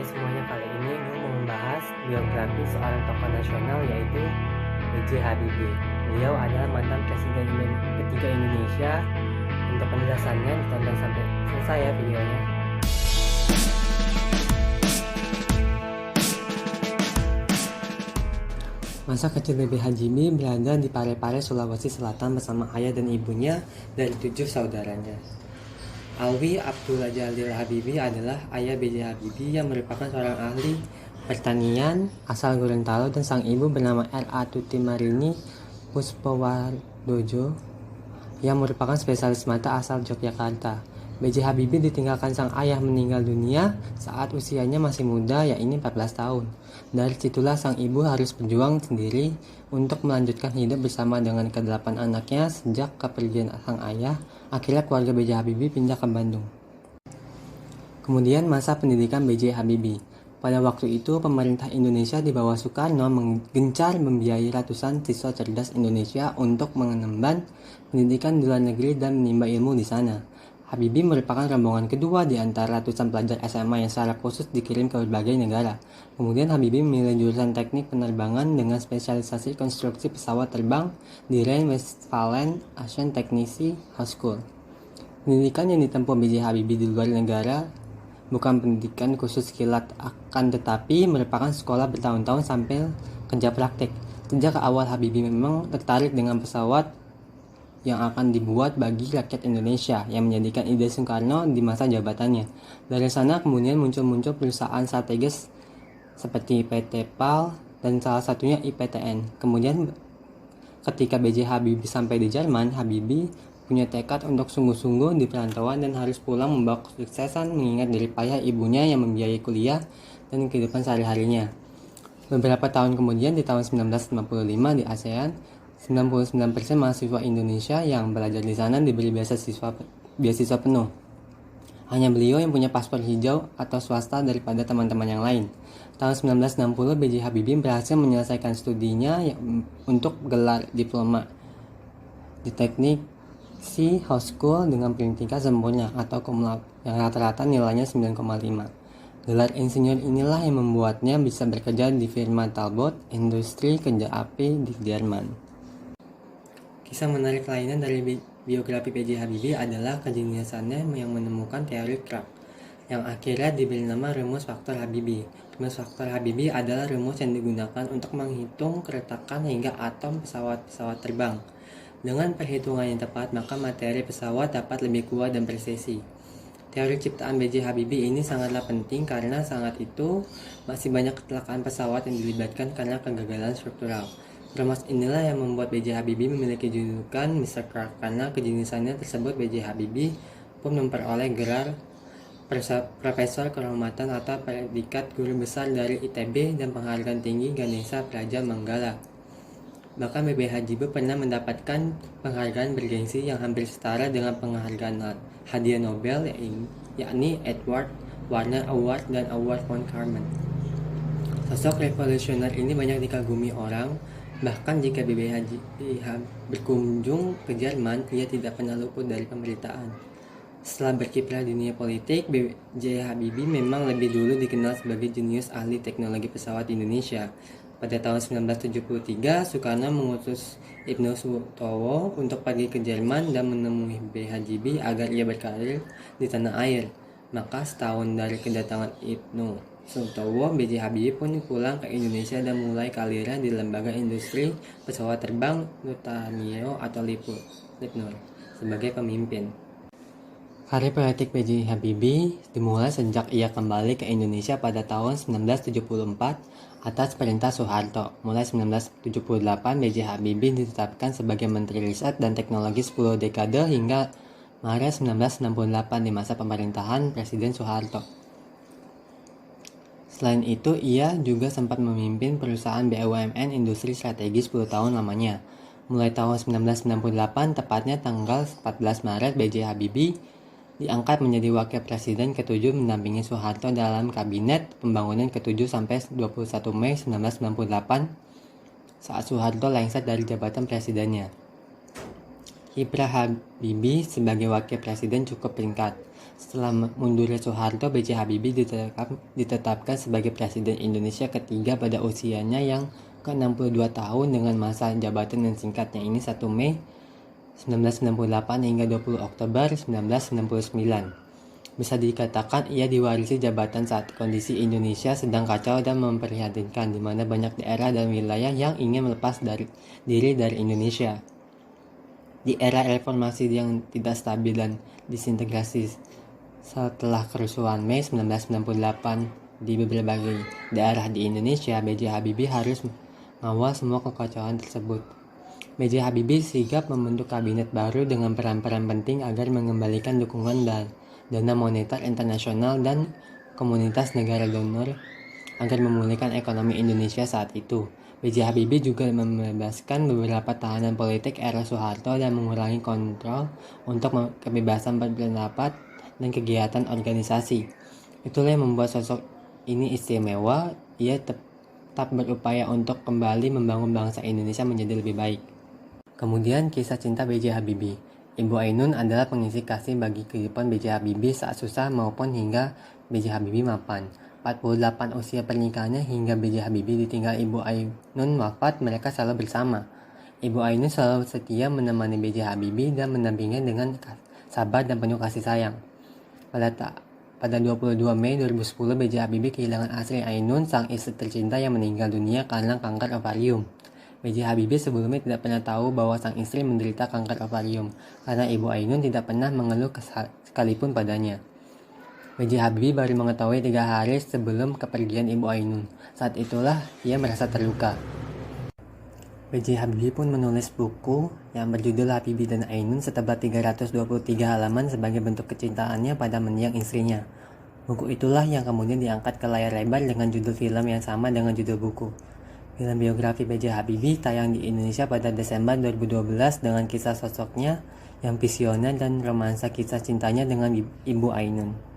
Hai semuanya, kali ini gue mau membahas biografi seorang tokoh nasional yaitu B.J. Habibie. Beliau adalah mantan presiden ketiga Indonesia. Untuk penjelasannya ditonton sampai selesai ya videonya. Masa kecil B.J. Habibie berada di Parepare, Sulawesi Selatan bersama ayah dan ibunya dan 7 saudaranya. Alwi Abdullah Jalil Habibie adalah ayah B.J. Habibie yang merupakan seorang ahli pertanian asal Gorontalo, dan sang ibu bernama R.A. Tuti Marini Puspawardojo yang merupakan spesialis mata asal Yogyakarta. B.J. Habibie ditinggalkan sang ayah meninggal dunia saat usianya masih muda, yakni 14 tahun. Dari situlah sang ibu harus berjuang sendiri untuk melanjutkan hidup bersama dengan ke-8 anaknya. Sejak kepergian sang ayah, akhirnya keluarga B.J. Habibie pindah ke Bandung. Kemudian masa pendidikan B.J. Habibie. Pada waktu itu, pemerintah Indonesia di bawah Soekarno gencar membiayai ratusan siswa cerdas Indonesia untuk mengemban pendidikan di luar negeri dan menimba ilmu di sana. Habibie merupakan rombongan kedua di antara ratusan pelajar SMA yang secara khusus dikirim ke berbagai negara. Kemudian Habibie memilih jurusan teknik penerbangan dengan spesialisasi konstruksi pesawat terbang di Rhine-Westphalen Aachen Technische Hochschule. Pendidikan yang ditempuh B.J. Habibie di luar negara bukan pendidikan khusus kilat, akan tetapi merupakan sekolah bertahun-tahun sampai kerja praktik. Sejak awal Habibie memang tertarik dengan pesawat yang akan dibuat bagi rakyat Indonesia, yang menjadikan ide Soekarno di masa jabatannya. Dari sana kemudian muncul perusahaan strategis seperti PT PAL dan salah satunya IPTN. Kemudian ketika B.J. Habibie sampai di Jerman, Habibie punya tekad untuk sungguh-sungguh di perantauan dan harus pulang membawa kesuksesan, mengingat dari payah ibunya yang membiayai kuliah dan kehidupan sehari-harinya. Beberapa tahun kemudian, di tahun 1955 di ASEAN, 99% mahasiswa Indonesia yang belajar di sana diberi beasiswa penuh. Hanya beliau yang punya paspor hijau atau swasta daripada teman-teman yang lain. Tahun 1960, B.J. Habibie berhasil menyelesaikan studinya untuk gelar diploma di teknik Hochschule dengan peringkat sempurna atau cum laude yang rata-rata nilainya 9,5. Gelar insinyur inilah yang membuatnya bisa bekerja di firma Talbot, industri kerja api di Jerman. Kisah menarik lainnya dari biografi B.J. Habibie adalah kejeniusannya yang menemukan teori Kraft, yang akhirnya diberi nama rumus faktor Habibie. Rumus faktor Habibie adalah rumus yang digunakan untuk menghitung keretakan hingga atom pesawat terbang. Dengan perhitungan yang tepat, maka materi pesawat dapat lebih kuat dan presisi. Teori ciptaan B.J. Habibie ini sangatlah penting karena saat itu masih banyak kecelakaan pesawat yang dilibatkan karena kegagalan struktural. Rumus inilah yang membuat B.J. Habibie memiliki julukan Mr. Kraft. Karena kejeniusannya tersebut, B.J. Habibie pun memperoleh gelar Profesor Kehormatan atau predikat guru besar dari ITB dan penghargaan tinggi Ganesha Praja Manggala. Bahkan B.J. Habibie pernah mendapatkan penghargaan bergengsi yang hampir setara dengan penghargaan hadiah Nobel, yakni Edward Warner Award dan Award von Karman. Sosok revolusioner ini banyak dikagumi orang. Bahkan jika B.J. Habibie berkunjung ke Jerman, ia tidak pernah luput dari pemberitaan. Setelah berkiprah di dunia politik, B.J. Habibie memang lebih dulu dikenal sebagai jenius ahli teknologi pesawat di Indonesia. Pada tahun 1973, Soekarno mengutus Ibnu Sutowo untuk pergi ke Jerman dan menemui B.J. Habibie agar ia berkarir di tanah air. Maka setahun dari kedatangan Ibnu Sutowo, B.J. Habibie pun pulang ke Indonesia dan mulai karirnya di lembaga industri pesawat terbang Nutanio atau Lipnur sebagai pemimpin. Karir politik B.J. Habibie dimulai sejak ia kembali ke Indonesia pada tahun 1974 atas perintah Soeharto. Mulai 1978, B.J. Habibie ditetapkan sebagai Menteri Riset dan Teknologi 10 dekade hingga Maret 1968 di masa pemerintahan Presiden Soeharto. Selain itu, ia juga sempat memimpin perusahaan BUMN industri strategis 10 tahun lamanya. Mulai tahun 1998, tepatnya tanggal 14 Maret, B.J. Habibie diangkat menjadi Wakil Presiden ke-7 mendampingi Soeharto dalam Kabinet Pembangunan ke-7 sampai 21 Mei 1998 saat Soeharto lengser dari jabatan presidennya. Kiprah Habibie sebagai Wakil Presiden cukup singkat. Setelah mundurnya Soeharto, B.J. Habibie ditetapkan sebagai Presiden Indonesia ketiga pada usianya yang ke-62 tahun dengan masa jabatan yang singkatnya ini 1 Mei 1998 hingga 20 Oktober 1999. Bisa dikatakan ia diwarisi jabatan saat kondisi Indonesia sedang kacau dan memprihatinkan, di mana banyak daerah dan wilayah yang ingin melepas diri dari Indonesia. Di era reformasi yang tidak stabil dan disintegrasi setelah kerusuhan Mei 1998 di berbagai daerah di Indonesia, B.J. Habibie harus mengawal semua kekacauan tersebut. B.J. Habibie sigap membentuk kabinet baru dengan peran-peran penting agar mengembalikan dukungan dan dana moneter internasional dan komunitas negara donor agar memulihkan ekonomi Indonesia saat itu. B.J. Habibie juga membebaskan beberapa tahanan politik era Soeharto dan mengurangi kontrol untuk kebebasan berpendapat dan kegiatan organisasi. Itulah yang membuat sosok ini istimewa. Ia tetap berupaya untuk kembali membangun bangsa Indonesia menjadi lebih baik. Kemudian kisah cinta B.J. Habibie. Ibu Ainun adalah pengisi kasih bagi kehidupan B.J. Habibie saat susah maupun hingga B.J. Habibie mapan. 48 usia pernikahannya hingga B.J. Habibie ditinggal Ibu Ainun wafat, mereka selalu bersama. Ibu Ainun selalu setia menemani B.J. Habibie dan mendampinginya dengan sabar dan penuh kasih sayang. Pada 22 Mei 2010, B.J. Habibie kehilangan Asri Ainun, sang istri tercinta yang meninggal dunia karena kanker ovarium. B.J. Habibie sebelumnya tidak pernah tahu bahwa sang istri menderita kanker ovarium, karena Ibu Ainun tidak pernah mengeluh sekalipun padanya. B.J. Habibie baru mengetahui 3 hari sebelum kepergian Ibu Ainun. Saat itulah ia merasa terluka. B.J. Habibie pun menulis buku yang berjudul Habibie dan Ainun setebal 323 halaman sebagai bentuk kecintaannya pada mendiang istrinya. Buku itulah yang kemudian diangkat ke layar lebar dengan judul film yang sama dengan judul buku. Film biografi B.J. Habibie tayang di Indonesia pada Desember 2012 dengan kisah sosoknya yang visioner dan romansa kisah cintanya dengan Ibu Ainun.